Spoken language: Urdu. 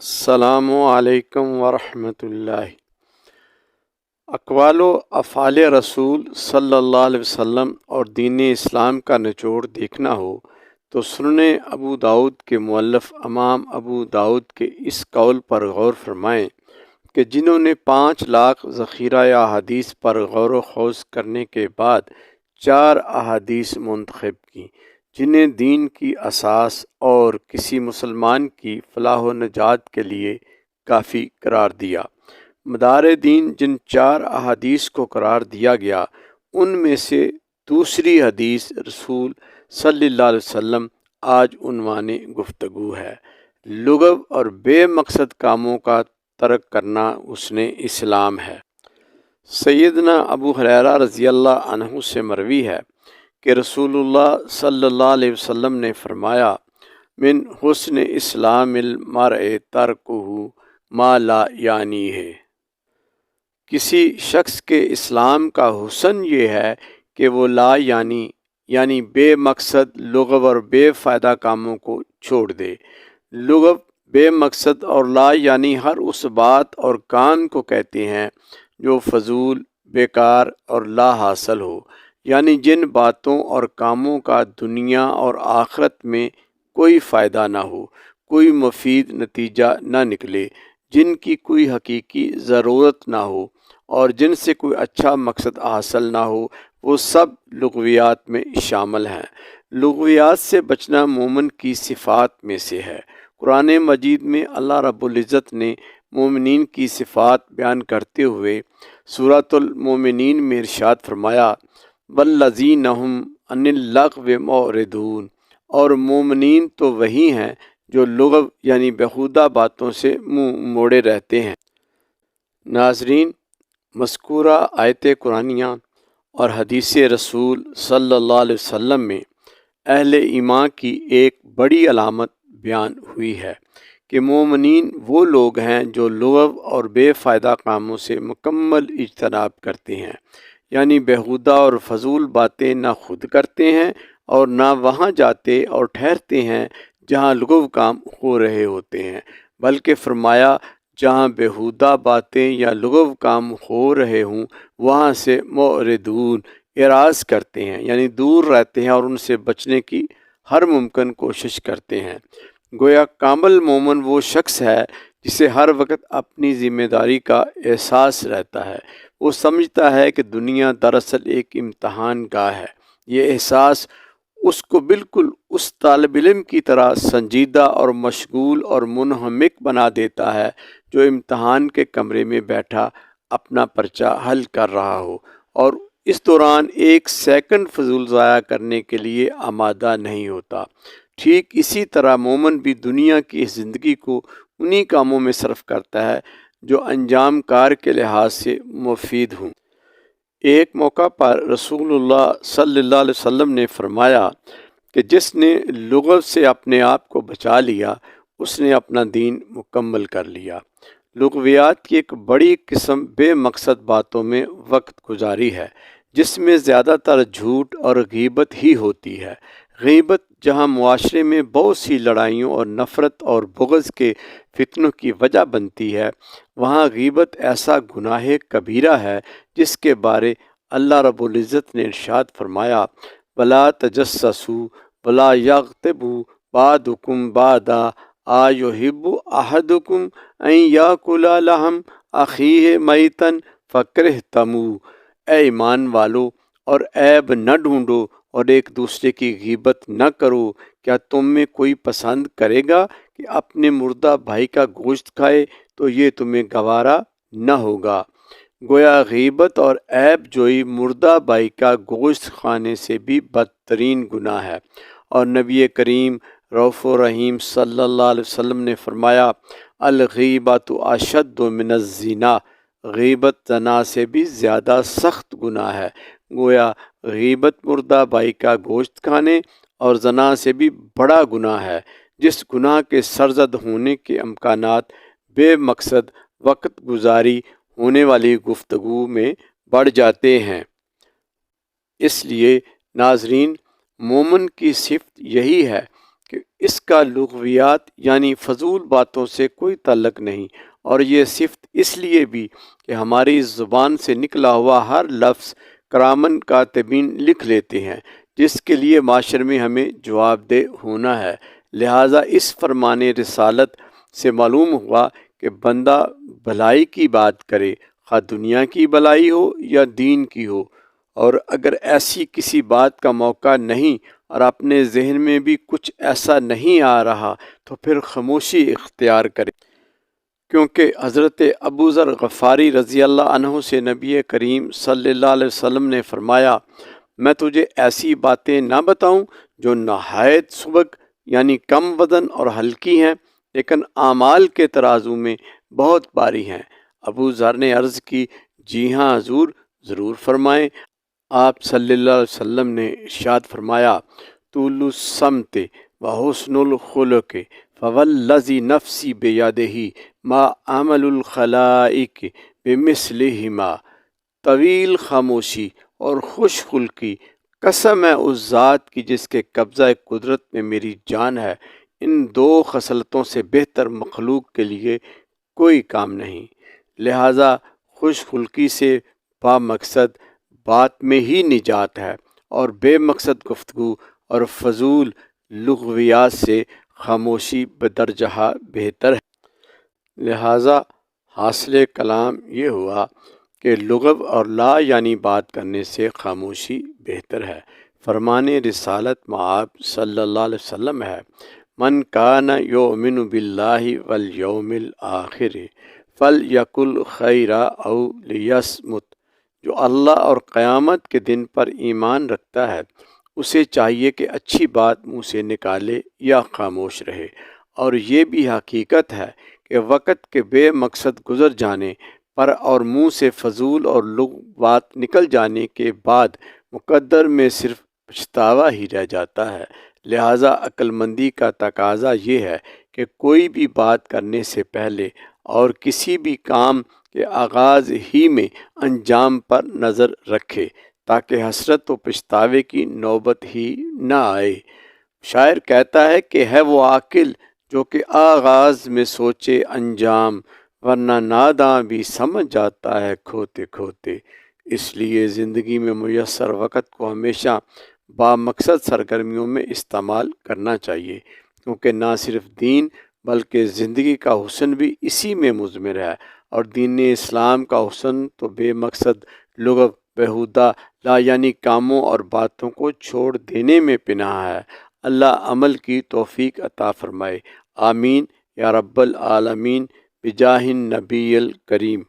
السلام علیکم ورحمۃ اللہ۔ اقوال و افعال رسول صلی اللہ علیہ وسلم اور دین اسلام کا نچوڑ دیکھنا ہو تو سنن ابو داؤد کے مؤلف امام ابو داؤد کے اس قول پر غور فرمائیں کہ جنہوں نے 5 لاکھ ذخیرہ احادیث پر غور و خوض کرنے کے بعد 4 احادیث منتخب کی جنہیں دین کی اساس اور کسی مسلمان کی فلاح و نجات کے لیے کافی قرار دیا۔ مدار دین جن 4 احادیث کو قرار دیا گیا ان میں سے دوسری حدیث رسول صلی اللہ علیہ وسلم آج عنوان گفتگو ہے۔ لغو اور بے مقصد کاموں کا ترک کرنا حسن اسلام ہے۔ سیدنا ابو ہریرہ رضی اللہ عنہ سے مروی ہے کہ رسول اللہ صلی اللہ علیہ وسلم نے فرمایا، من حسن اسلام المرء ترکہ ما لا یعنی ہے۔ کسی شخص کے اسلام کا حسن یہ ہے کہ وہ لا یعنی بے مقصد لغو اور بے فائدہ کاموں کو چھوڑ دے۔ لغو، بے مقصد اور لا یعنی ہر اس بات اور کام کو کہتے ہیں جو فضول، بیکار اور لا حاصل ہو، یعنی جن باتوں اور کاموں کا دنیا اور آخرت میں کوئی فائدہ نہ ہو، کوئی مفید نتیجہ نہ نکلے، جن کی کوئی حقیقی ضرورت نہ ہو اور جن سے کوئی اچھا مقصد حاصل نہ ہو، وہ سب لغویات میں شامل ہیں۔ لغویات سے بچنا مومن کی صفات میں سے ہے۔ قرآن مجید میں اللہ رب العزت نے مومنین کی صفات بیان کرتے ہوئے سورۃ المومنین میں ارشاد فرمایا، والذین ھم عن اللغو معرضون، اور مومنین تو وہی ہیں جو لغو یعنی بیہودہ باتوں سے منہ موڑے رہتے ہیں۔ ناظرین، مذکورہ آیت قرآنیہ اور حدیث رسول صلی اللہ علیہ وسلم میں اہل ایمان کی ایک بڑی علامت بیان ہوئی ہے کہ مومنین وہ لوگ ہیں جو لغو اور بے فائدہ کاموں سے مکمل اجتناب کرتے ہیں، یعنی بیہودہ اور فضول باتیں نہ خود کرتے ہیں اور نہ وہاں جاتے اور ٹھہرتے ہیں جہاں لغو کام ہو رہے ہوتے ہیں، بلکہ فرمایا جہاں بیہودہ باتیں یا لغو کام ہو رہے ہوں وہاں سے معرضون، اعراض کرتے ہیں، یعنی دور رہتے ہیں اور ان سے بچنے کی ہر ممکن کوشش کرتے ہیں۔ گویا کامل مومن وہ شخص ہے جسے ہر وقت اپنی ذمہ داری کا احساس رہتا ہے۔ وہ سمجھتا ہے کہ دنیا دراصل ایک امتحان گاہ ہے۔ یہ احساس اس کو بالکل اس طالب علم کی طرح سنجیدہ اور مشغول اور منہمک بنا دیتا ہے جو امتحان کے کمرے میں بیٹھا اپنا پرچہ حل کر رہا ہو اور اس دوران ایک سیکنڈ فضول ضائع کرنے کے لیے آمادہ نہیں ہوتا۔ ٹھیک اسی طرح مومن بھی دنیا کی اس زندگی کو انہی کاموں میں صرف کرتا ہے جو انجام کار کے لحاظ سے مفید ہوں۔ ایک موقع پر رسول اللہ صلی اللہ علیہ وسلم نے فرمایا کہ جس نے لغو سے اپنے آپ کو بچا لیا اس نے اپنا دین مکمل کر لیا۔ لغویات کی ایک بڑی قسم بے مقصد باتوں میں وقت گزاری ہے جس میں زیادہ تر جھوٹ اور غیبت ہی ہوتی ہے۔ غیبت جہاں معاشرے میں بہت سی لڑائیوں اور نفرت اور بغض کے فتنوں کی وجہ بنتی ہے، وہاں غیبت ایسا گناہ کبیرہ ہے جس کے بارے اللہ رب العزت نے ارشاد فرمایا، وَلَا تَجَسَّسُوا وَلَا يَغْتَبْ بَعْضُكُمْ بَعْضًا أَيُحِبُّ أَحَدُكُمْ أَن يَأْكُلَ لَحْمَ أَخِيهِ مَيْتًا فَكَرِهْتُمُوهُ۔ اے ایمان والو، اور عیب نہ ڈھونڈو اور ایک دوسرے کی غیبت نہ کرو۔ کیا تم میں کوئی پسند کرے گا کہ اپنے مردہ بھائی کا گوشت کھائے تو یہ تمہیں گوارا نہ ہوگا۔ گویا غیبت اور عیب جوئی مردہ بھائی کا گوشت کھانے سے بھی بدترین گناہ ہے، اور نبی کریم رؤوف رحیم صلی اللہ علیہ وسلم نے فرمایا، الغیبۃ اشد من الزنا، غیبت زنا سے بھی زیادہ سخت گناہ ہے۔ گویا غیبت مردہ بھائی کا گوشت کھانے اور زنا سے بھی بڑا گناہ ہے، جس گناہ کے سرزد ہونے کے امکانات بے مقصد وقت گزاری ہونے والی گفتگو میں بڑھ جاتے ہیں۔ اس لیے ناظرین، مومن کی صفت یہی ہے کہ اس کا لغویات یعنی فضول باتوں سے کوئی تعلق نہیں، اور یہ صفت اس لیے بھی کہ ہماری زبان سے نکلا ہوا ہر لفظ کرامن کاتبین لکھ لیتے ہیں، جس کے لیے معاشر میں ہمیں جواب دہ ہونا ہے۔ لہٰذا اس فرمان رسالت سے معلوم ہوا کہ بندہ بھلائی کی بات کرے، خواہ دنیا کی بھلائی ہو یا دین کی ہو، اور اگر ایسی کسی بات کا موقع نہیں اور اپنے ذہن میں بھی کچھ ایسا نہیں آ رہا تو پھر خاموشی اختیار کرے، کیونکہ حضرت ابو ذر غفاری رضی اللہ عنہ سے نبی کریم صلی اللہ علیہ وسلم نے فرمایا، میں تجھے ایسی باتیں نہ بتاؤں جو نہایت سبک یعنی کم وزن اور ہلکی ہیں، لیکن اعمال کے ترازو میں بہت بھاری ہیں۔ ابو ذر نے عرض کی، جی ہاں حضور، ضرور فرمائیں۔ آپ صلی اللہ علیہ وسلم نے ارشاد فرمایا، طول السمت وحسن الخلق فوالذی نفسی بیدہ ما عمل الخلائق بمثلہما، طویل خاموشی اور خوش خلقی، قسم ہے اس ذات کی جس کے قبضہ قدرت میں میری جان ہے، ان دو خصلتوں سے بہتر مخلوق کے لیے کوئی کام نہیں۔ لہٰذا خوش خلقی سے با مقصد بات میں ہی نجات ہے، اور بے مقصد گفتگو اور فضول لغویات سے خاموشی بدرجہ بہتر ہے۔ لہٰذا حاصل کلام یہ ہوا کہ لغو اور لا یعنی بات کرنے سے خاموشی بہتر ہے۔ فرمان رسالت آپ صلی اللہ علیہ وسلم ہے، من کان یؤمن باللہ والیوم الآخر فلیقل خیرا او لیصمت، جو اللہ اور قیامت کے دن پر ایمان رکھتا ہے اسے چاہیے کہ اچھی بات منہ سے نکالے یا خاموش رہے۔ اور یہ بھی حقیقت ہے کہ وقت کے بے مقصد گزر جانے پر اور منہ سے فضول اور لغو بات نکل جانے کے بعد مقدر میں صرف پچھتاوا ہی رہ جاتا ہے۔ لہٰذا عقل مندی کا تقاضا یہ ہے کہ کوئی بھی بات کرنے سے پہلے اور کسی بھی کام کے آغاز ہی میں انجام پر نظر رکھے، تاکہ حسرت و پچھتاوے کی نوبت ہی نہ آئے۔ شاعر کہتا ہے کہ ہے وہ عاقل جو کہ آغاز میں سوچے انجام، ورنہ ناداں بھی سمجھ جاتا ہے کھوتے کھوتے۔ اس لیے زندگی میں میسر وقت کو ہمیشہ بامقصد سرگرمیوں میں استعمال کرنا چاہیے، کیونکہ نہ صرف دین بلکہ زندگی کا حسن بھی اسی میں مضمر ہے، اور دین اسلام کا حسن تو بے مقصد لغو بیہودہ لا یعنی کاموں اور باتوں کو چھوڑ دینے میں پنہاں ہے۔ اللہ عمل کی توفیق عطا فرمائے، آمین یا رب العالمین، بجاہ النبی الکریم۔